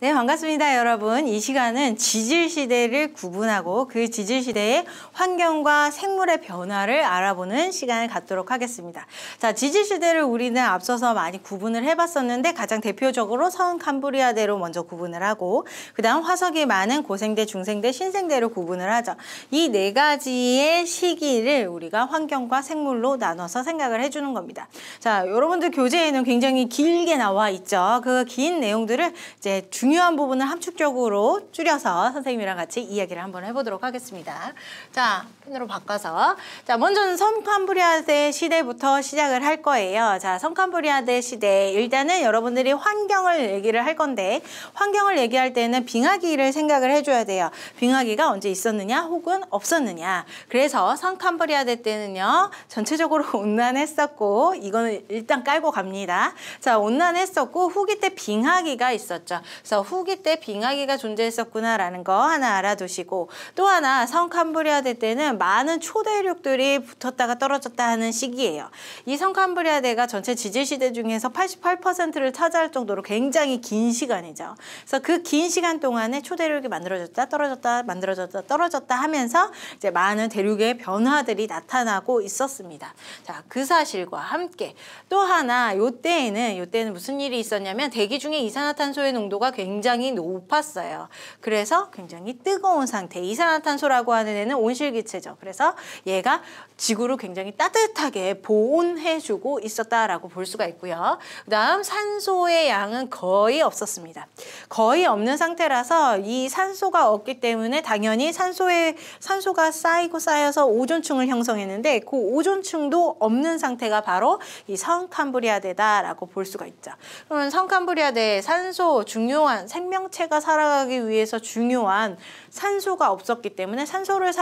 네, 반갑습니다, 여러분. 이 시간은 지질시대를 구분하고 그 지질시대의 환경과 생물의 변화를 알아보는 시간을 갖도록 하겠습니다. 자, 지질시대를 우리는 앞서서 많이 구분을 해봤었는데 가장 대표적으로 서은캄브리아대로 먼저 구분을 하고 그 다음 화석이 많은 고생대, 중생대, 신생대로 구분을 하죠. 이 네 가지의 시기를 우리가 환경과 생물로 나눠서 생각을 해주는 겁니다. 자, 여러분들 교재에는 굉장히 길게 나와 있죠. 그 긴 내용들을 이제 중요한 부분을 함축적으로 줄여서 선생님이랑 같이 이야기를 한번 해보도록 하겠습니다. 자, 펜으로 바꿔서. 자, 먼저는 서은캄브리아대 시대부터 시작을 할 거예요. 자, 서은캄브리아대 시대. 일단은 여러분들이 환경을 얘기를 할 건데, 환경을 얘기할 때는 빙하기를 생각을 해줘야 돼요. 빙하기가 언제 있었느냐, 혹은 없었느냐. 그래서 서은캄브리아대 때는요, 전체적으로 온난했었고, 이거는 일단 깔고 갑니다. 자, 온난했었고, 후기 때 빙하기가 있었죠. 그래서 후기 때 빙하기가 존재했었구나라는 거 하나 알아두시고, 또 하나 서은캄브리아대 때는 많은 초대륙들이 붙었다가 떨어졌다 하는 시기예요. 이 서은캄브리아대가 전체 지질시대 중에서 88%를 차지할 정도로 굉장히 긴 시간이죠. 그래서 그 긴 시간 동안에 초대륙이 만들어졌다 떨어졌다 만들어졌다 떨어졌다 하면서 이제 많은 대륙의 변화들이 나타나고 있었습니다. 자, 그 사실과 함께 또 하나 요때는 무슨 일이 있었냐면 대기 중에 이산화탄소의 농도가 굉장히 높았어요. 그래서 굉장히 뜨거운 상태, 이산화탄소라고 하는 애는 온실기체죠. 그래서 얘가 지구를 굉장히 따뜻하게 보온해주고 있었다라고 볼 수가 있고요. 그 다음 산소의 양은 거의 없었습니다. 거의 없는 상태라서 이 산소가 없기 때문에 당연히 산소가 쌓이고 쌓여서 오존층을 형성했는데 그 오존층도 없는 상태가 바로 이 서은캄브리아대다라고 볼 수가 있죠. 그러면 서은캄브리아대 산소, 중요한 생명체가 살아가기 위해서 중요한 산소가 없었기 때문에 산소를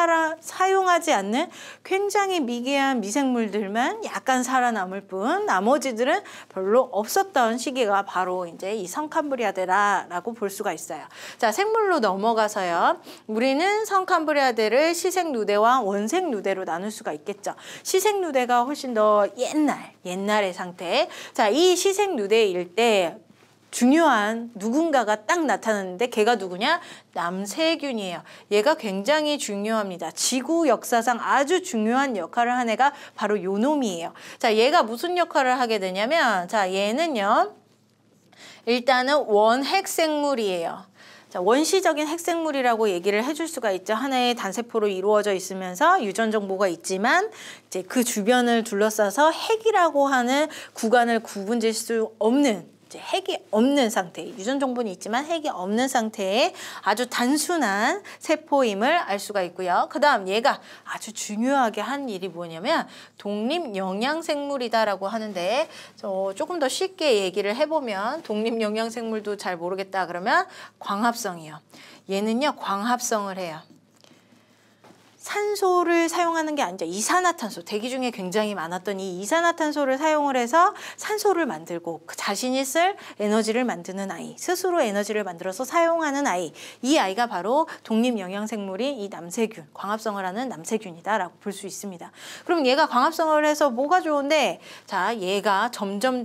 사용하지 않는 굉장히 미개한 미생물들만 약간 살아남을 뿐 나머지들은 별로 없었던 시기가 바로 이제 이 서은캄브리아대라고 볼 수가 있어요. 자, 생물로 넘어가서요. 우리는 서은캄브리아대를 시생누대와 원생누대로 나눌 수가 있겠죠. 시생누대가 훨씬 더 옛날의 상태. 자, 이 시생누대일 때 중요한 누군가가 딱 나타났는데 걔가 누구냐? 남세균이에요. 얘가 굉장히 중요합니다. 지구 역사상 아주 중요한 역할을 한 애가 바로 요 놈이에요. 자, 얘가 무슨 역할을 하게 되냐면 자, 얘는요. 일단은 원핵생물이에요. 자, 원시적인 핵생물이라고 얘기를 해줄 수가 있죠. 하나의 단세포로 이루어져 있으면서 유전 정보가 있지만 이제 그 주변을 둘러싸서 핵이라고 하는 구간을 구분질 수 없는 이제 핵이 없는 상태, 유전 정보는 있지만 핵이 없는 상태의 아주 단순한 세포임을 알 수가 있고요. 그 다음 얘가 아주 중요하게 한 일이 뭐냐면 독립영양생물이다라고 하는데 조금 더 쉽게 얘기를 해보면 독립영양생물도 잘 모르겠다 그러면 광합성이요. 얘는요 광합성을 해요. 산소를 사용하는 게 아니죠. 이산화탄소, 대기 중에 굉장히 많았던 이 이산화탄소를 사용을 해서 산소를 만들고 자신이 쓸 에너지를 만드는 아이, 스스로 에너지를 만들어서 사용하는 아이, 이 아이가 바로 독립영양생물인 이 남세균, 광합성을 하는 남세균이다라고 볼 수 있습니다. 그럼 얘가 광합성을 해서 뭐가 좋은데 자, 얘가 점점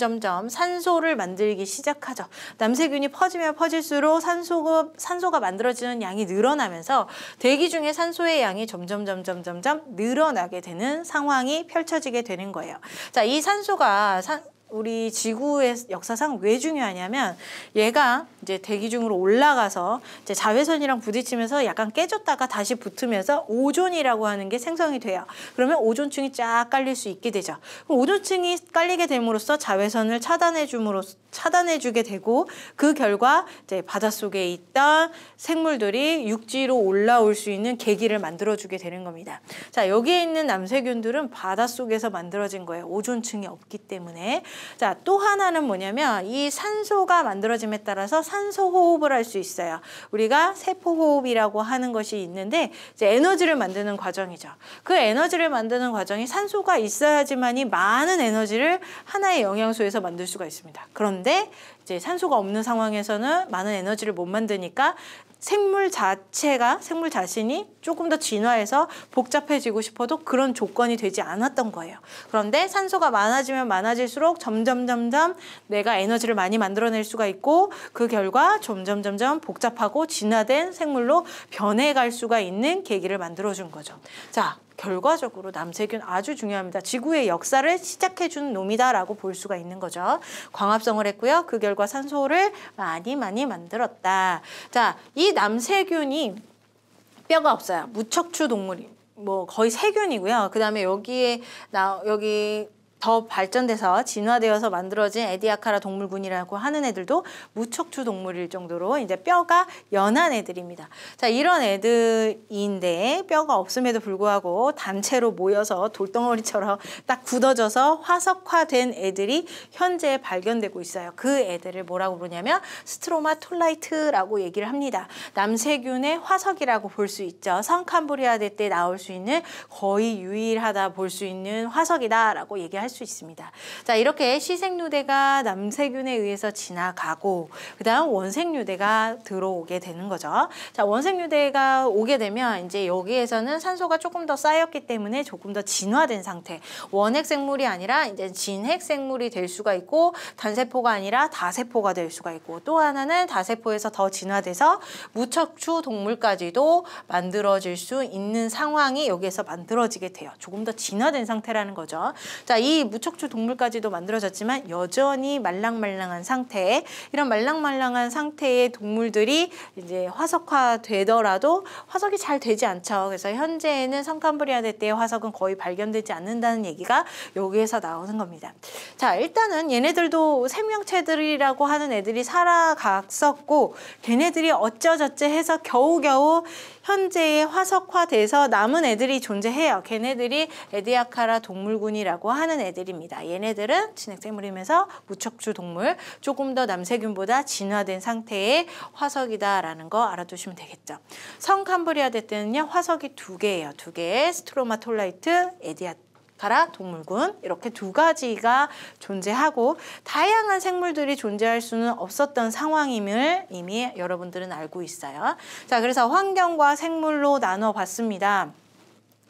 산소를 만들기 시작하죠. 남세균이 퍼지면 퍼질수록 산소가 만들어지는 양이 늘어나면서 대기 중에 산소의 양이 점점 늘어나게 되는 상황이 펼쳐지게 되는 거예요. 자, 이 산소가 우리 지구의 역사상 왜 중요하냐면 얘가 이제 대기 중으로 올라가서 이제 자외선이랑 부딪히면서 약간 깨졌다가 다시 붙으면서 오존이라고 하는 게 생성이 돼요. 그러면 오존층이 쫙 깔릴 수 있게 되죠. 그럼 오존층이 깔리게 됨으로써 자외선을 차단해주게 되고 그 결과 이제 바닷속에 있던 생물들이 육지로 올라올 수 있는 계기를 만들어주게 되는 겁니다. 자, 여기에 있는 남세균들은 바닷속에서 만들어진 거예요. 오존층이 없기 때문에. 자, 또 하나는 뭐냐면 이 산소가 만들어짐에 따라서 산소 호흡을 할 수 있어요. 우리가 세포 호흡이라고 하는 것이 있는데 이제 에너지를 만드는 과정이죠. 그 에너지를 만드는 과정이 산소가 있어야지만이 많은 에너지를 하나의 영양소에서 만들 수가 있습니다. 그런데 이제 산소가 없는 상황에서는 많은 에너지를 못 만드니까 생물 자신이 조금 더 진화해서 복잡해지고 싶어도 그런 조건이 되지 않았던 거예요. 그런데 산소가 많아지면 많아질수록 점점 내가 에너지를 많이 만들어낼 수가 있고 그 결과 점점 복잡하고 진화된 생물로 변해갈 수가 있는 계기를 만들어준 거죠. 자, 결과적으로 남세균 아주 중요합니다. 지구의 역사를 시작해준 놈이다라고 볼 수가 있는 거죠. 광합성을 했고요. 그 결과 산소를 많이 만들었다. 자, 이 남세균이 뼈가 없어요. 무척추 동물이 뭐 거의 세균이고요. 그 다음에 여기 더 발전돼서 진화되어서 만들어진 에디아카라 동물군이라고 하는 애들도 무척추 동물일 정도로 이제 뼈가 연한 애들입니다. 자, 이런 애들인데 뼈가 없음에도 불구하고 단체로 모여서 돌덩어리처럼 딱 굳어져서 화석화된 애들이 현재 발견되고 있어요. 그 애들을 뭐라고 부르냐면 스트로마톨라이트라고 얘기를 합니다. 남세균의 화석이라고 볼 수 있죠. 성캄브리아대 때 나올 수 있는 거의 유일하다 볼 수 있는 화석이다라고 얘기할 수 있습니다. 자, 이렇게 시생누대가 남세균에 의해서 지나가고 그 다음 원생누대가 들어오게 되는 거죠. 자, 원생누대가 오게 되면 이제 여기에서는 산소가 조금 더 쌓였기 때문에 조금 더 진화된 상태, 원핵생물이 아니라 이제 진핵생물이 될 수가 있고 단세포가 아니라 다세포가 될 수가 있고 또 하나는 다세포에서 더 진화돼서 무척추 동물까지도 만들어질 수 있는 상황이 여기에서 만들어지게 돼요. 조금 더 진화된 상태라는 거죠. 자, 이 무척추 동물까지도 만들어졌지만 여전히 말랑말랑한 상태, 이런 말랑말랑한 상태의 동물들이 이제 화석화되더라도 화석이 잘 되지 않죠. 그래서 현재에는 성캄브리아대 때의 화석은 거의 발견되지 않는다는 얘기가 여기에서 나오는 겁니다. 자, 일단은 얘네들도 생명체들이라고 하는 애들이 살아갔었고 걔네들이 어쩌저쩌 해서 겨우겨우 현재에 화석화돼서 남은 애들이 존재해요. 걔네들이 에디아카라 동물군이라고 하는 애들입니다. 얘네들은 진핵생물이면서 무척추 동물, 조금 더 남세균보다 진화된 상태의 화석이다라는 거 알아두시면 되겠죠. 성캄브리아대 때는요, 화석이 2개예요. 2개, 스트로마톨라이트, 에디아카라 동물군, 이렇게 2가지가 존재하고 다양한 생물들이 존재할 수는 없었던 상황임을 이미 여러분들은 알고 있어요. 자, 그래서 환경과 생물로 나눠봤습니다.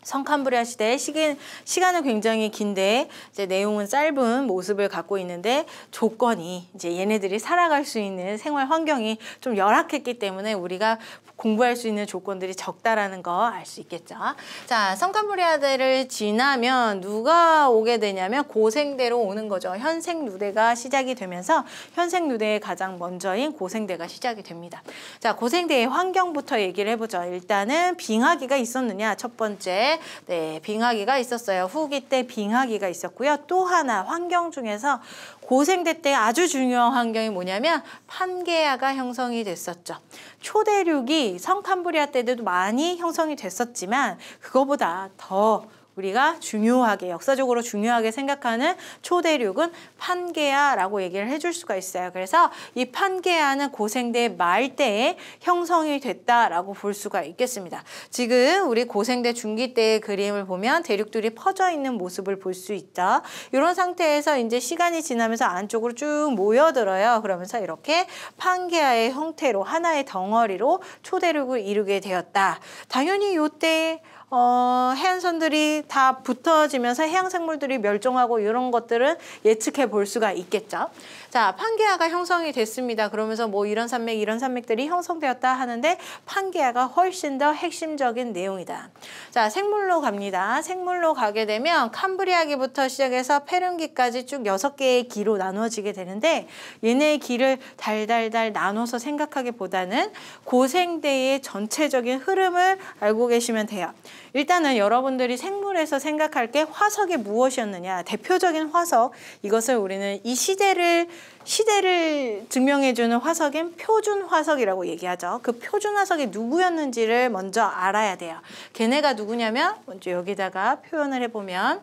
성캄브리아 시대의 시간은 굉장히 긴데 이제 내용은 짧은 모습을 갖고 있는데 조건이 이제 얘네들이 살아갈 수 있는 생활 환경이 좀 열악했기 때문에 우리가 공부할 수 있는 조건들이 적다라는 거 알 수 있겠죠. 자, 성캄브리아대를 지나면 누가 오게 되냐면 고생대로 오는 거죠. 현생누대가 시작이 되면서 현생누대의 가장 먼저인 고생대가 시작이 됩니다. 자, 고생대의 환경부터 얘기를 해보죠. 일단은 빙하기가 있었느냐, 첫 번째. 네, 빙하기가 있었어요. 후기 때 빙하기가 있었고요. 또 하나 환경 중에서 고생대 때 아주 중요한 환경이 뭐냐면 판게아가 형성이 됐었죠. 초대륙이 성캄브리아 때도 많이 형성이 됐었지만 그거보다 더 우리가 중요하게, 역사적으로 중요하게 생각하는 초대륙은 판게아라고 얘기를 해줄 수가 있어요. 그래서 이 판게아는 고생대 말대에 형성이 됐다라고 볼 수가 있겠습니다. 지금 우리 고생대 중기 때의 그림을 보면 대륙들이 퍼져 있는 모습을 볼 수 있죠. 이런 상태에서 이제 시간이 지나면서 안쪽으로 쭉 모여들어요. 그러면서 이렇게 판게아의 형태로 하나의 덩어리로 초대륙을 이루게 되었다. 당연히 이때 해안선들이 다 붙어지면서 해양생물들이 멸종하고 이런 것들은 예측해 볼 수가 있겠죠. 자, 판게아가 형성이 됐습니다. 그러면서 뭐 이런 산맥들이 형성되었다 하는데 판게아가 훨씬 더 핵심적인 내용이다. 자, 생물로 갑니다. 생물로 가게 되면 캄브리아기부터 시작해서 페룬기까지 쭉 6개의 기로 나누어지게 되는데 얘네의 기를 달달달 나눠서 생각하기보다는 고생대의 전체적인 흐름을 알고 계시면 돼요. 일단은 여러분들이 생물에서 생각할 게 화석이 무엇이었느냐, 대표적인 화석, 이것을 우리는 이 시대를 증명해주는 화석인 표준 화석이라고 얘기하죠. 그 표준 화석이 누구였는지를 먼저 알아야 돼요. 걔네가 누구냐면 먼저 여기다가 표현을 해보면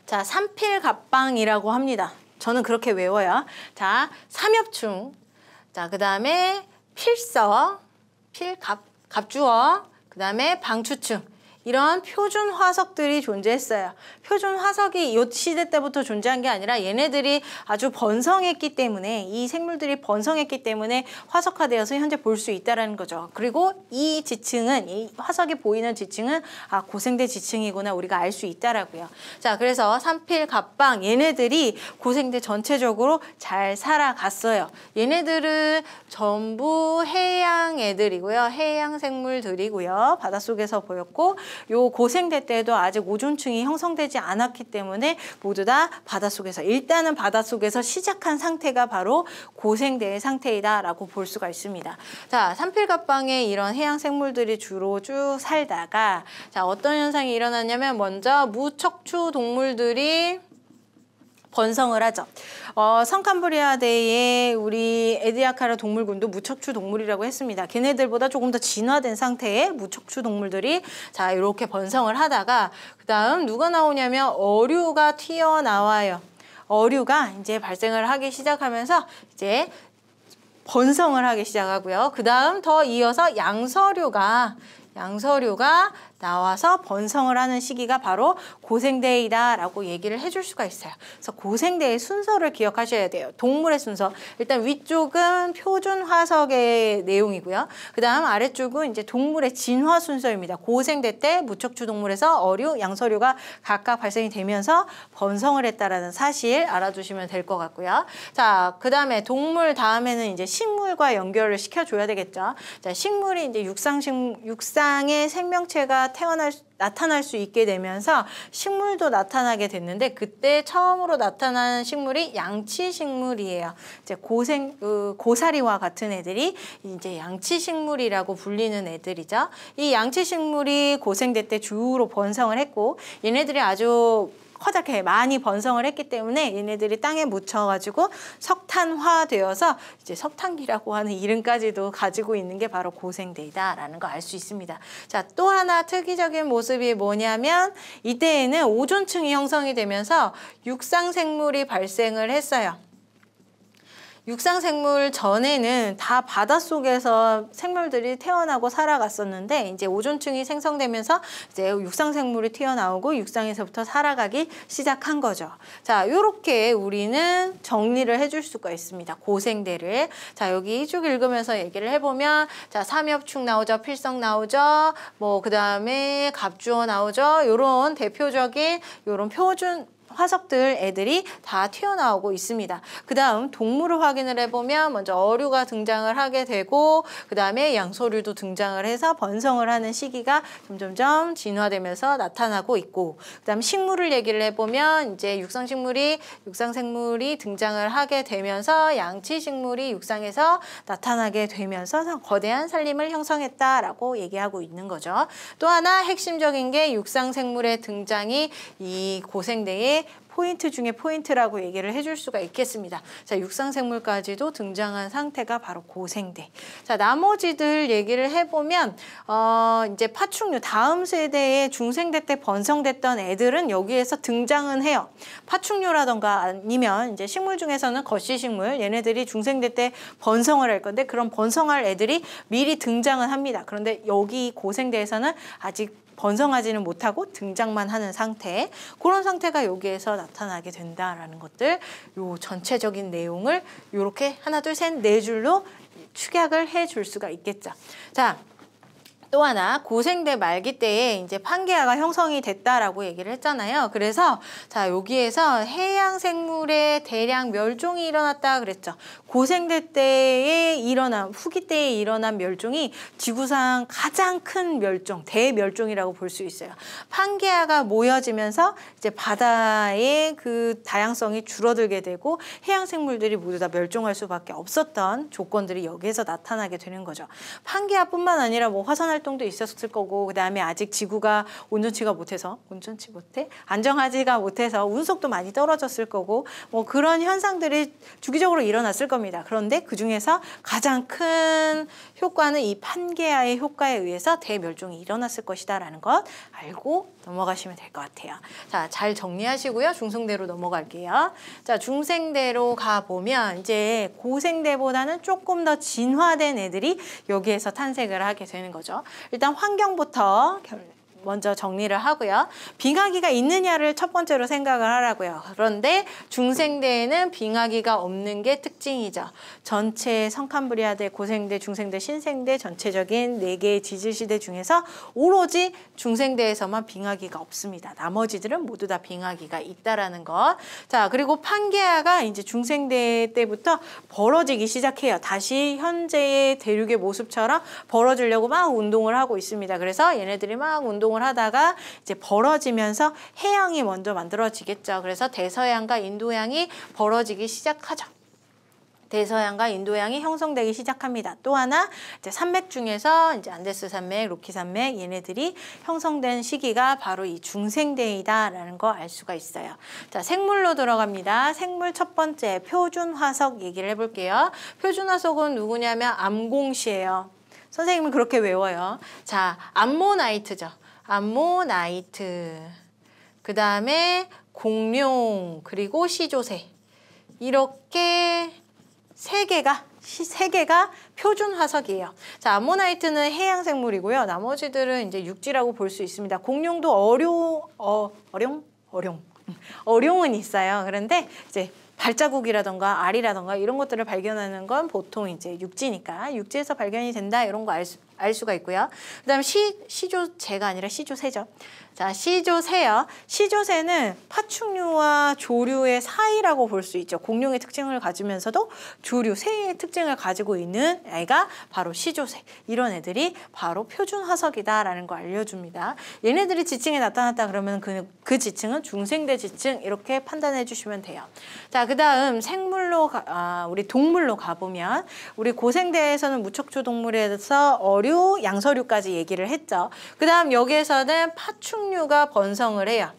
자, 삼필갑방이라고 합니다. 저는 그렇게 외워요. 자, 삼엽충, 자, 그 다음에 필서, 갑주어, 그 다음에 방추충, 이런 표준 화석들이 존재했어요. 표준 화석이 이 시대 때부터 존재한 게 아니라 얘네들이 아주 번성했기 때문에 이 생물들이 번성했기 때문에 화석화되어서 현재 볼 수 있다는 거죠. 그리고 이 지층은 이 화석이 보이는 지층은 고생대 지층이구나 우리가 알 수 있다라고요. 자, 그래서 산필, 갑방 얘네들이 고생대 전체적으로 잘 살아갔어요. 얘네들은 전부 해양 애들이고요. 해양 생물들이고요. 바닷속에서 보였고 요 고생대 때도 아직 오존층이 형성되지 않았기 때문에 모두 다 바닷속에서 일단은 바닷속에서 시작한 상태가 바로 고생대의 상태이다라고 볼 수가 있습니다. 자, 산필갑방에 이런 해양 생물들이 주로 쭉 살다가 자, 어떤 현상이 일어났냐면 먼저 무척추 동물들이 번성을 하죠. 성캄브리아대의 우리 에디아카라 동물군도 무척추 동물이라고 했습니다. 걔네들보다 조금 더 진화된 상태의 무척추 동물들이 자 이렇게 번성을 하다가 그 다음 누가 나오냐면 어류가 튀어나와요. 어류가 이제 발생을 하기 시작하면서 이제 번성을 하기 시작하고요. 그 다음 더 이어서 양서류가 나와서 번성을 하는 시기가 바로 고생대이다라고 얘기를 해줄 수가 있어요. 그래서 고생대의 순서를 기억하셔야 돼요. 동물의 순서. 일단 위쪽은 표준 화석의 내용이고요. 그 다음 아래쪽은 이제 동물의 진화 순서입니다. 고생대 때 무척추 동물에서 어류, 양서류가 각각 발생이 되면서 번성을 했다라는 사실 알아두시면 될 것 같고요. 자, 그 다음에 동물 다음에는 이제 식물과 연결을 시켜줘야 되겠죠. 자, 식물이 이제 육상의 생명체가 나타날 수 있게 되면서 식물도 나타나게 됐는데 그때 처음으로 나타난 식물이 양치식물이에요. 이제 고사리와 같은 애들이 이제 양치식물이라고 불리는 애들이죠. 이 양치식물이 고생대 때 주로 번성을 했고 얘네들이 아주 커다랗게 많이 번성을 했기 때문에 얘네들이 땅에 묻혀가지고 석탄화되어서 이제 석탄기라고 하는 이름까지도 가지고 있는 게 바로 고생대이다라는 거 알 수 있습니다. 자, 또 하나 특이적인 모습이 뭐냐면 이때에는 오존층이 형성이 되면서 육상생물이 발생을 했어요. 육상생물 전에는 다 바닷속에서 생물들이 태어나고 살아갔었는데 이제 오존층이 생성되면서 이제 육상생물이 튀어나오고 육상에서부터 살아가기 시작한 거죠. 자, 요렇게 우리는 정리를 해줄 수가 있습니다. 고생대를. 자, 여기 쭉 읽으면서 얘기를 해보면 자, 삼엽축 나오죠. 필성 나오죠. 뭐 그 다음에 갑주어 나오죠. 요런 대표적인 요런 표준 화석들 애들이 다 튀어나오고 있습니다. 그 다음 동물을 확인을 해보면 먼저 어류가 등장을 하게 되고 그 다음에 양서류도 등장을 해서 번성을 하는 시기가 점점점 진화되면서 나타나고 있고 그 다음 식물을 얘기를 해보면 이제 육상생물이 등장을 하게 되면서 양치식물이 육상에서 나타나게 되면서 거대한 산림을 형성했다라고 얘기하고 있는 거죠. 또 하나 핵심적인 게 육상생물의 등장이 이 고생대의 포인트 중에 포인트라고 얘기를 해줄 수가 있겠습니다. 자, 육상생물까지도 등장한 상태가 바로 고생대. 자, 나머지들 얘기를 해보면 이제 파충류 다음 세대의 중생대 때 번성됐던 애들은 여기에서 등장은 해요. 파충류라던가 아니면 이제 식물 중에서는 거시식물 얘네들이 중생대 때 번성을 할 건데 그런 번성할 애들이 미리 등장은 합니다. 그런데 여기 고생대에서는 아직 번성하지는 못하고 등장만 하는 상태 그런 상태가 여기에서 나타나게 된다라는 것들 요 전체적인 내용을 요렇게 하나 둘 셋 네 줄로 축약을 해줄 수가 있겠죠. 자, 또 하나 고생대 말기 때에 이제 판게아가 형성이 됐다라고 얘기를 했잖아요. 그래서 자 여기에서 해양 생물의 대량 멸종이 일어났다 그랬죠. 고생대 때에 일어난 후기 때에 일어난 멸종이 지구상 가장 큰 멸종, 대멸종이라고 볼 수 있어요. 판게아가 모여지면서 이제 바다의 그 다양성이 줄어들게 되고 해양 생물들이 모두 다 멸종할 수밖에 없었던 조건들이 여기에서 나타나게 되는 거죠. 판게아뿐만 아니라 뭐 화산 활동도 있었을 거고 그다음에 아직 지구가 안정하지가 못해서 운석도 많이 떨어졌을 거고 뭐 그런 현상들이 주기적으로 일어났을 겁니다. 그런데 그중에서 가장 큰 효과는 이 판게아의 효과에 의해서 대멸종이 일어났을 것이다라는 것 알고 넘어가시면 될 것 같아요. 자, 잘 정리하시고요. 중생대로 넘어갈게요. 자, 중생대로 가보면 이제 고생대보다는 조금 더 진화된 애들이 여기에서 탄생을 하게 되는 거죠. 일단 환경부터 먼저 정리를 하고요. 빙하기가 있느냐를 첫 번째로 생각을 하라고요. 그런데 중생대에는 빙하기가 없는 게 특징이죠. 전체 성캄브리아대, 고생대, 중생대, 신생대 전체적인 4개의 지질시대 중에서 오로지 중생대에서만 빙하기가 없습니다. 나머지들은 모두 다 빙하기가 있다라는 것. 자, 그리고 판게아가 이제 중생대 때부터 벌어지기 시작해요. 다시 현재의 대륙의 모습처럼 벌어지려고 막 운동을 하고 있습니다. 그래서 얘네들이 막 운동을 하다가 이제 벌어지면서 해양이 먼저 만들어지겠죠. 그래서 대서양과 인도양이 벌어지기 시작하죠. 대서양과 인도양이 형성되기 시작합니다. 또 하나 이제 산맥 중에서 이제 안데스 산맥, 로키 산맥 얘네들이 형성된 시기가 바로 이 중생대이다라는 거 알 수가 있어요. 자, 생물로 들어갑니다. 생물 첫 번째 표준 화석 얘기를 해볼게요. 표준 화석은 누구냐면 암공시예요. 선생님은 그렇게 외워요. 자, 암모나이트죠. 암모나이트. 그 다음에 공룡 그리고 시조새 이렇게 세 개가 표준 화석이에요. 자, 암모나이트는 해양 생물이고요. 나머지들은 이제 육지라고 볼 수 있습니다. 공룡도 어룡은 있어요. 그런데 이제 발자국이라던가 알이라던가 이런 것들을 발견하는 건 보통 이제 육지니까 육지에서 발견이 된다 이런 거 알 수가 있고요. 그다음에 시조새가 아니라 시조새죠. 자, 시조새요. 시조새는 파충류와 조류의 사이라고 볼 수 있죠. 공룡의 특징을 가지면서도 조류, 새의 특징을 가지고 있는 애가 바로 시조새. 이런 애들이 바로 표준 화석이다라는 거 알려줍니다. 얘네들이 지층에 나타났다 그러면 그 지층은 중생대 지층 이렇게 판단해 주시면 돼요. 자, 그다음 생물로 우리 동물로 가보면 우리 고생대에서는 무척추 동물에서 어류, 양서류까지 얘기를 했죠. 그다음 여기에서는 파충류가 번성을 해요.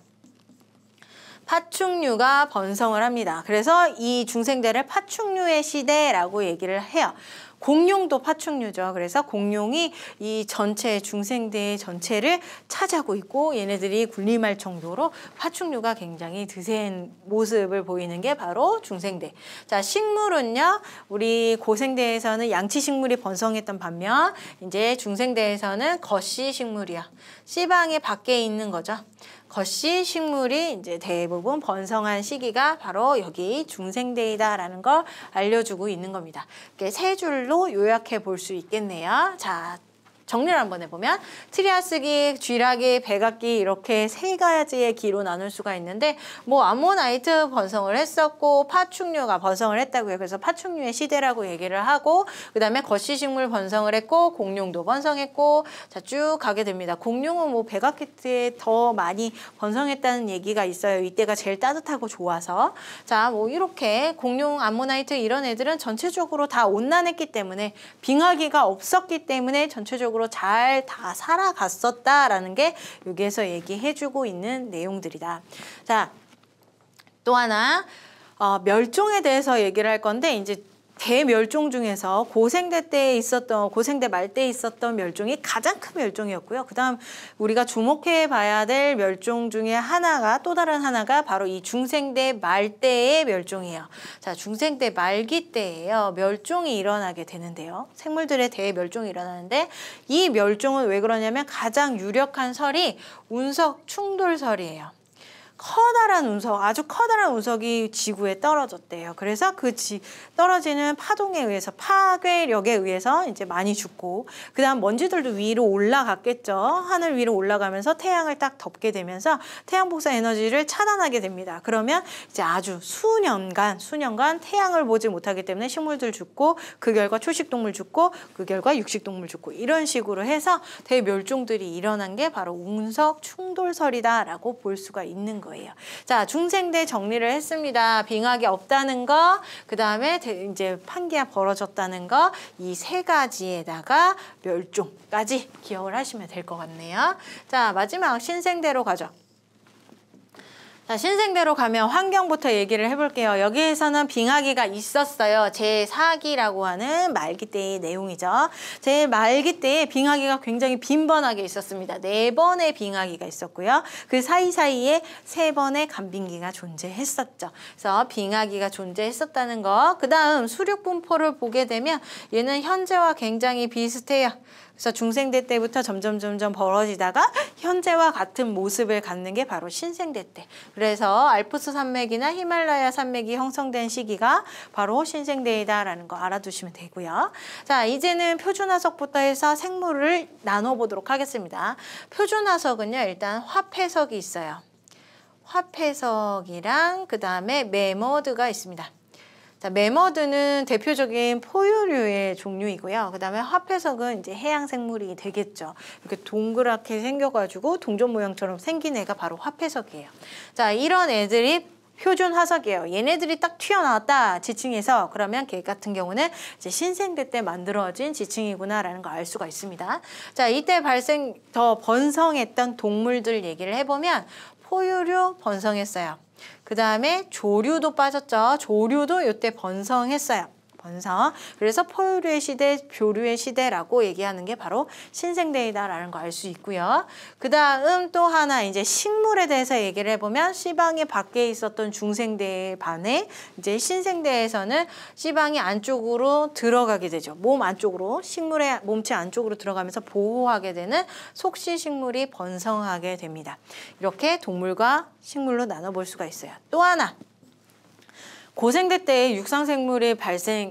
파충류가 번성을 합니다. 그래서 이 중생대를 파충류의 시대라고 얘기를 해요. 공룡도 파충류죠. 그래서 공룡이 이 전체 중생대 전체를 차지하고 있고 얘네들이 군림할 정도로 파충류가 굉장히 드센 모습을 보이는 게 바로 중생대. 자, 식물은요. 우리 고생대에서는 양치식물이 번성했던 반면 이제 중생대에서는 거시식물이야. 씨방의 밖에 있는 거죠. 거시 식물이 이제 대부분 번성한 시기가 바로 여기 중생대이다라는 걸 알려주고 있는 겁니다. 이렇게 세 줄로 요약해 볼 수 있겠네요. 자, 정리를 한번 해보면 트리아스기, 쥐라기, 백악기 이렇게 세 가지의 기로 나눌 수가 있는데 뭐 암모나이트 번성을 했었고 파충류가 번성을 했다고요. 그래서 파충류의 시대라고 얘기를 하고 그 다음에 거시식물 번성을 했고 공룡도 번성했고 자, 쭉 가게 됩니다. 공룡은 뭐 백악기 때 더 많이 번성했다는 얘기가 있어요. 이때가 제일 따뜻하고 좋아서 자, 뭐 이렇게 공룡, 암모나이트 이런 애들은 전체적으로 다 온난했기 때문에 빙하기가 없었기 때문에 전체적으로 잘 다 살아갔었다라는 게 여기에서 얘기해주고 있는 내용들이다. 자, 또 하나 멸종에 대해서 얘기를 할 건데 이제 대멸종 중에서 고생대 말 때 있었던 멸종이 가장 큰 멸종이었고요. 그다음 우리가 주목해 봐야 될 멸종 중에 하나가 또 다른 하나가 바로 이 중생대 말 때의 멸종이에요. 자, 중생대 말기 때예요. 멸종이 일어나게 되는데요. 생물들의 대멸종이 일어나는데 이 멸종은 왜 그러냐면 가장 유력한 설이 운석 충돌설이에요. 커다란 운석, 아주 커다란 운석이 지구에 떨어졌대요. 그래서 그 떨어지는 파동에 의해서, 파괴력에 의해서 이제 많이 죽고, 그 다음 먼지들도 위로 올라갔겠죠. 하늘 위로 올라가면서 태양을 딱 덮게 되면서 태양 복사 에너지를 차단하게 됩니다. 그러면 이제 아주 수년간 태양을 보지 못하기 때문에 식물들 죽고, 그 결과 초식동물 죽고, 그 결과 육식동물 죽고, 이런 식으로 해서 대멸종들이 일어난 게 바로 운석 충돌설이다라고 볼 수가 있는 거예요. 자, 중생대 정리를 했습니다. 빙하기 없다는 거, 그 다음에 이제 판기가 벌어졌다는 거, 이 세 가지에다가 멸종까지 기억을 하시면 될 것 같네요. 자, 마지막 신생대로 가죠. 자, 신생대로 가면 환경부터 얘기를 해볼게요. 여기에서는 빙하기가 있었어요. 제4기라고 하는 말기 때의 내용이죠. 제 말기 때에 빙하기가 굉장히 빈번하게 있었습니다. 4번의 빙하기가 있었고요. 그 사이사이에 3번의 간빙기가 존재했었죠. 그래서 빙하기가 존재했었다는 거. 그 다음 수륙분포를 보게 되면 얘는 현재와 굉장히 비슷해요. 그래서 중생대 때부터 점점 벌어지다가 현재와 같은 모습을 갖는 게 바로 신생대 때. 그래서 알프스 산맥이나 히말라야 산맥이 형성된 시기가 바로 신생대이다라는 거 알아두시면 되고요. 자, 이제는 표준화석부터 해서 생물을 나눠보도록 하겠습니다. 표준화석은요, 일단 화폐석이 있어요. 화폐석이랑 그 다음에 매머드가 있습니다. 자, 매머드는 대표적인 포유류의 종류이고요. 그 다음에 화폐석은 이제 해양 생물이 되겠죠. 이렇게 동그랗게 생겨가지고 동전 모양처럼 생긴 애가 바로 화폐석이에요. 자, 이런 애들이 표준 화석이에요. 얘네들이 딱 튀어나왔다, 지층에서. 그러면 걔 같은 경우는 이제 신생대 때 만들어진 지층이구나라는 걸 알 수가 있습니다. 자, 이때 더 번성했던 동물들 얘기를 해보면 포유류 번성했어요. 그 다음에 조류도 빠졌죠. 조류도 이때 번성했어요. 번성. 그래서 포유류의 시대, 조류의 시대라고 얘기하는 게 바로 신생대이다라는 거 알 수 있고요. 그 다음 또 하나 이제 식물에 대해서 얘기를 해보면 씨방이 밖에 있었던 중생대에 반해 이제 신생대에서는 씨방이 안쪽으로 들어가게 되죠. 몸 안쪽으로, 식물의 몸체 안쪽으로 들어가면서 보호하게 되는 속시식물이 번성하게 됩니다. 이렇게 동물과 식물로 나눠볼 수가 있어요. 또 하나. 고생대 때 육상생물이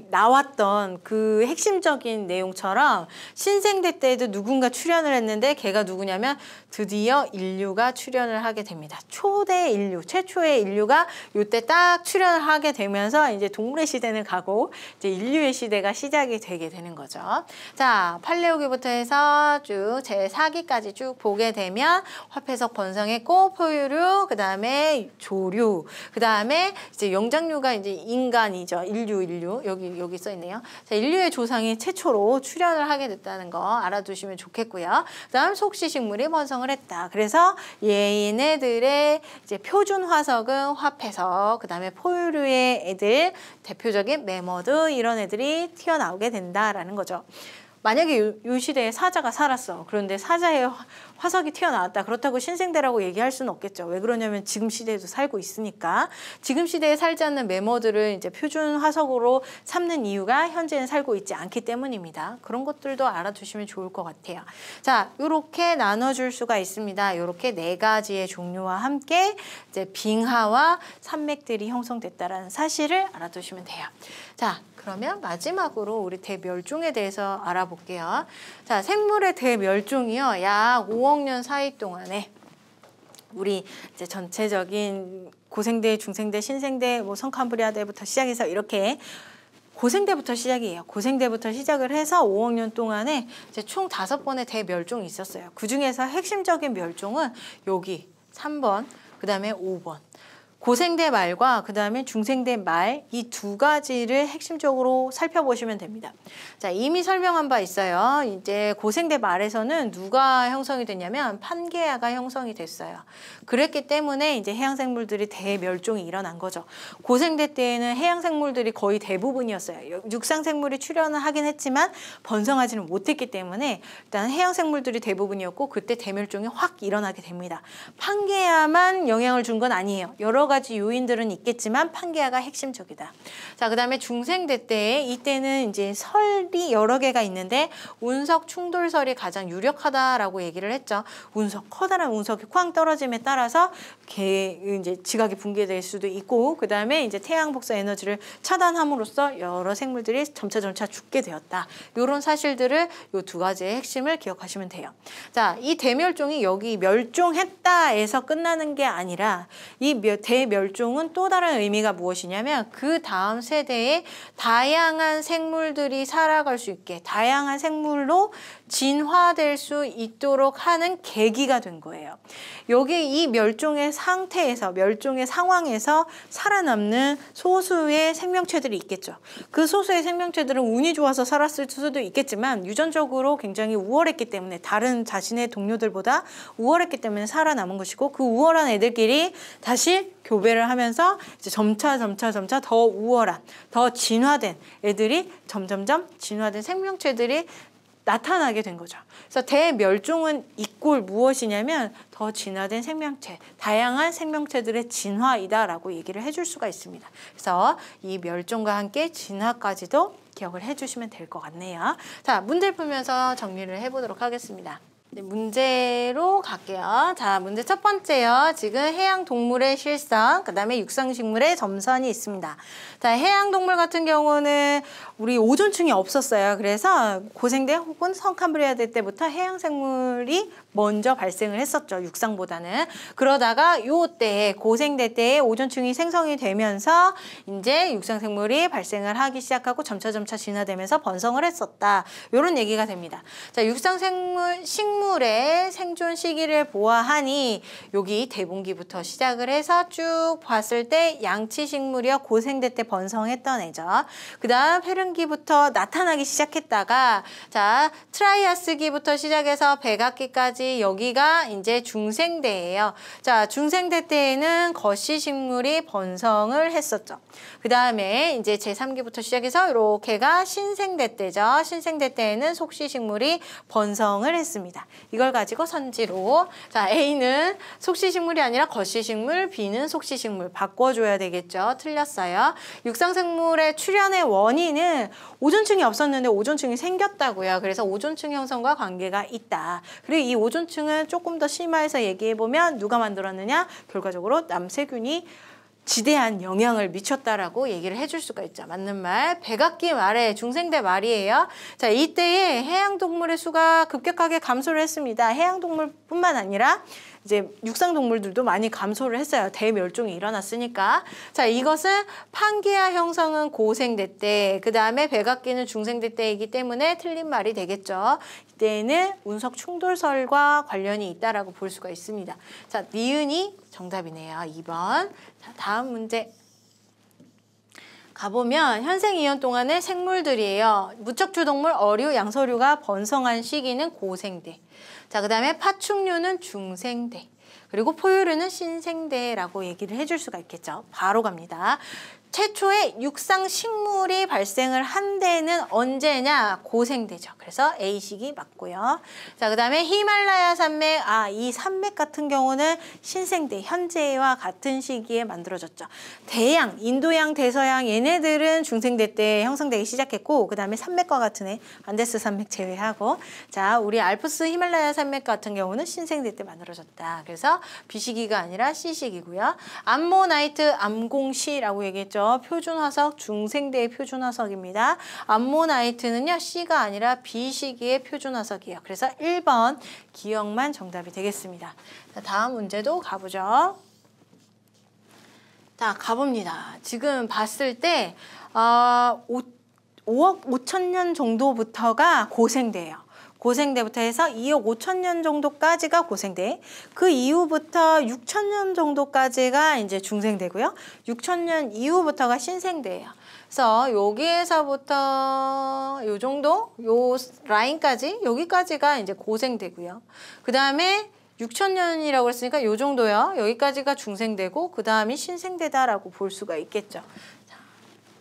나왔던 그 핵심적인 내용처럼 신생대 때에도 누군가 출연을 했는데 걔가 누구냐면 드디어 인류가 출연을 하게 됩니다. 초대 인류, 최초의 인류가 이때 딱 출연을 하게 되면서 이제 동물의 시대는 가고 이제 인류의 시대가 시작이 되게 되는 거죠. 자, 팔레오기부터 해서 쭉 제4기까지 쭉 보게 되면 화폐석 번성했고 포유류, 그 다음에 조류, 그 다음에 이제 영장류가 이제 인간이죠. 인류 여기 써 있네요. 자, 인류의 조상이 최초로 출현을 하게 됐다는 거 알아두시면 좋겠고요. 그다음 속시식물이 번성을 했다. 그래서 얘네들의 이제 표준 화석은 화폐석, 그다음에 포유류의 애들, 대표적인 매머드 이런 애들이 튀어나오게 된다라는 거죠. 만약에 이 시대에 사자가 살았어. 그런데 사자의 화석이 튀어나왔다. 그렇다고 신생대라고 얘기할 수는 없겠죠. 왜 그러냐면 지금 시대에도 살고 있으니까. 지금 시대에 살지 않는 매머들을 이제 표준 화석으로 삼는 이유가 현재는 살고 있지 않기 때문입니다. 그런 것들도 알아두시면 좋을 것 같아요. 자, 이렇게 나눠줄 수가 있습니다. 이렇게 4가지의 종류와 함께 이제 빙하와 산맥들이 형성됐다는 사실을 알아두시면 돼요. 자, 그러면 마지막으로 우리 대멸종에 대해서 알아볼게요. 자, 생물의 대멸종이요. 약 5억 년 사이 동안에 우리 이제 전체적인 고생대, 중생대, 신생대, 뭐 성캄브리아대부터 시작해서 이렇게 고생대부터 시작이에요. 고생대부터 시작을 해서 5억 년 동안에 이제 총 5번의 대멸종이 있었어요. 그 중에서 핵심적인 멸종은 여기 3번, 그 다음에 5번. 고생대 말과 그 다음에 중생대 말 이 2가지를 핵심적으로 살펴보시면 됩니다. 자, 이미 설명한 바 있어요. 이제 고생대 말에서는 누가 형성이 됐냐면 판게아가 형성이 됐어요. 그랬기 때문에 이제 해양생물들이 대멸종이 일어난 거죠. 고생대 때에는 해양생물들이 거의 대부분이었어요. 육상생물이 출현을 하긴 했지만 번성하지는 못했기 때문에 일단 해양생물들이 대부분이었고 그때 대멸종이 확 일어나게 됩니다. 판게아만 영향을 준 건 아니에요. 여러 가지 요인들은 있겠지만 판게아가 핵심적이다. 자, 그 다음에 중생대 때 이때는 이제 설이 여러 개가 있는데 운석 충돌설이 가장 유력하다라고 얘기를 했죠. 운석, 커다란 운석이 쾅 떨어짐에 따라서 이제 지각이 붕괴될 수도 있고 그 다음에 이제 태양 복사 에너지를 차단함으로써 여러 생물들이 점차 죽게 되었다. 이런 사실들을 이 2가지의 핵심을 기억하시면 돼요. 자, 이 대멸종이 여기 멸종했다에서 끝나는 게 아니라 이 대멸종은 또 다른 의미가 무엇이냐면 그 다음 세대에 다양한 생물들이 살아갈 수 있게 다양한 생물로 진화될 수 있도록 하는 계기가 된 거예요. 여기 이 멸종의 상태에서 멸종의 상황에서 살아남는 소수의 생명체들이 있겠죠. 그 소수의 생명체들은 운이 좋아서 살았을 수도 있겠지만 유전적으로 굉장히 우월했기 때문에 다른 자신의 동료들보다 우월했기 때문에 살아남은 것이고 그 우월한 애들끼리 다시 교배를 하면서 이제 점차 더 우월한 더 진화된 애들이 점점점 진화된 생명체들이 나타나게 된 거죠. 그래서 대멸종은 이꼴 무엇이냐면 더 진화된 생명체, 다양한 생명체들의 진화이다라고 얘기를 해줄 수가 있습니다. 그래서 이 멸종과 함께 진화까지도 기억을 해주시면 될 것 같네요. 자, 문제를 풀면서 정리를 해보도록 하겠습니다. 네, 문제로 갈게요. 자, 문제 첫 번째요. 지금 해양동물의 실성, 그 다음에 육상식물의 점선이 있습니다. 자, 해양동물 같은 경우는 우리 오존층이 없었어요. 그래서 고생대 혹은 성캄브리아대 때부터 해양생물이 먼저 발생을 했었죠. 육상보다는. 그러다가 요때 고생대 때에 오존층이 생성이 되면서 이제 육상생물이 발생을 하기 시작하고 점차 진화되면서 번성을 했었다. 요런 얘기가 됩니다. 자, 식물의 생존 시기를 보아하니 여기 대분기부터 시작을 해서 쭉 봤을 때 양치식물이요. 고생대 때 번성했던 애죠. 그 다음 페른기부터 나타나기 시작했다가 자, 트라이아스기부터 시작해서 백악기까지 여기가 이제 중생대예요. 자, 중생대 때에는 거시식물이 번성을 했었죠. 그 다음에 이제 제3기부터 시작해서 이렇게가 신생대 때죠. 신생대 때에는 속시식물이 번성을 했습니다. 이걸 가지고 선지로 자, A는 속시식물이 아니라 거시식물, B는 속시식물 바꿔줘야 되겠죠. 틀렸어요. 육상생물의 출현의 원인은 오존층이 없었는데 오존층이 생겼다고요. 그래서 오존층 형성과 관계가 있다. 그리고 이 오존층은 조금 더 심화해서 얘기해보면 누가 만들었느냐? 결과적으로 남세균이 지대한 영향을 미쳤다라고 얘기를 해줄 수가 있죠. 맞는 말. 백악기 말에 중생대 말이에요. 자, 이때에 해양동물의 수가 급격하게 감소를 했습니다. 해양동물뿐만 아니라 이제 육상동물들도 많이 감소를 했어요. 대멸종이 일어났으니까. 자, 이것은 판기아 형성은 고생대 때, 그 다음에 백악기는 중생대 때이기 때문에 틀린 말이 되겠죠. 이때는 운석 충돌설과 관련이 있다라고 볼 수가 있습니다. 자, 니은이 정답이네요. 2번. 자, 다음 문제. 가보면 현생 2년 동안의 생물들이에요. 무척추동물, 어류, 양서류가 번성한 시기는 고생대. 자, 그 다음에 파충류는 중생대. 그리고 포유류는 신생대라고 얘기를 해줄 수가 있겠죠. 바로 갑니다. 최초의 육상식물이 발생을 한 데는 언제냐? 고생대죠. 그래서 A식이 맞고요. 자, 그 다음에 히말라야 산맥, 이 산맥 같은 경우는 신생대, 현재와 같은 시기에 만들어졌죠. 대양, 인도양, 대서양 얘네들은 중생대 때 형성되기 시작했고 그 다음에 산맥과 같은 애, 안데스 산맥 제외하고 자, 우리 알프스 히말라야 산맥 같은 경우는 신생대 때 만들어졌다. 그래서 B시기가 아니라 C시기고요. 암모나이트, 암공시라고 얘기했죠. 표준화석, 중생대의 표준화석입니다. 암모나이트는요, C가 아니라 B시기의 표준화석이에요. 그래서 1번 기억만 정답이 되겠습니다. 자, 다음 문제도 가보죠. 자, 가봅니다. 지금 봤을 때 5억 5천 년 정도부터가 고생대예요. 고생대부터 해서 2억 5천 년 정도까지가 고생대. 그 이후부터 6천 년 정도까지가 이제 중생대고요. 6천 년 이후부터가 신생대예요. 그래서 여기에서부터 요 정도, 요 라인까지, 여기까지가 이제 고생대고요. 그 다음에 6천 년이라고 했으니까 요 정도요. 여기까지가 중생대고 그 다음이 신생대다라고 볼 수가 있겠죠. 자,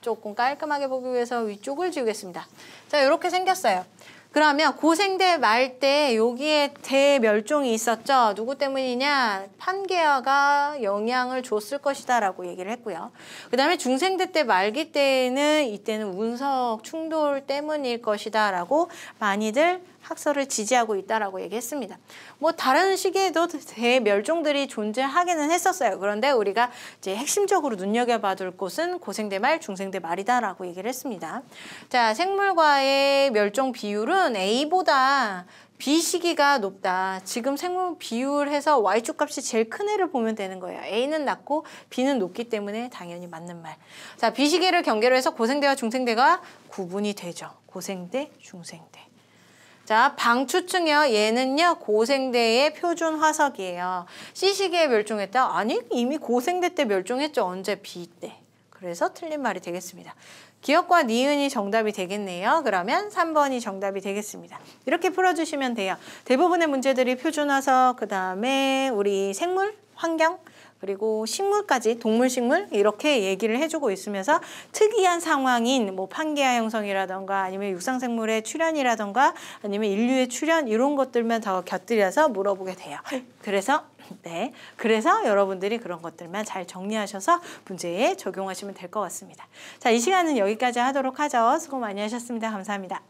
조금 깔끔하게 보기 위해서 위쪽을 지우겠습니다. 자, 이렇게 생겼어요. 그러면 고생대 말 때 여기에 대멸종이 있었죠. 누구 때문이냐? 판게아가 영향을 줬을 것이다 라고 얘기를 했고요. 그 다음에 중생대 때 말기 때에는 이때는 운석 충돌 때문일 것이다 라고 많이들 학설을 지지하고 있다라고 얘기했습니다. 뭐 다른 시기에도 대멸종들이 존재하기는 했었어요. 그런데 우리가 이제 핵심적으로 눈여겨봐둘 곳은 고생대 말, 중생대 말이다라고 얘기를 했습니다. 자, 생물과의 멸종 비율은 A보다 B시기가 높다. 지금 생물 비율해서 Y축 값이 제일 큰 애를 보면 되는 거예요. A는 낮고 B는 높기 때문에 당연히 맞는 말. 자, B시기를 경계로 해서 고생대와 중생대가 구분이 되죠. 고생대, 중생대. 자, 방추층이요. 얘는요, 고생대의 표준 화석이에요. C시기에 멸종했다? 아니, 이미 고생대 때 멸종했죠. 언제? B 때. 그래서 틀린 말이 되겠습니다. 기역과 니은이 정답이 되겠네요. 그러면 3번이 정답이 되겠습니다. 이렇게 풀어주시면 돼요. 대부분의 문제들이 표준화석, 그 다음에 우리 생물, 환경, 그리고 식물까지 동물, 식물 이렇게 얘기를 해주고 있으면서 특이한 상황인 뭐 판게아 형성이라던가 아니면 육상생물의 출현이라던가 아니면 인류의 출현 이런 것들만 더 곁들여서 물어보게 돼요. 그래서 여러분들이 그런 것들만 잘 정리하셔서 문제에 적용하시면 될 것 같습니다. 자, 이 시간은 여기까지 하도록 하죠. 수고 많이 하셨습니다. 감사합니다.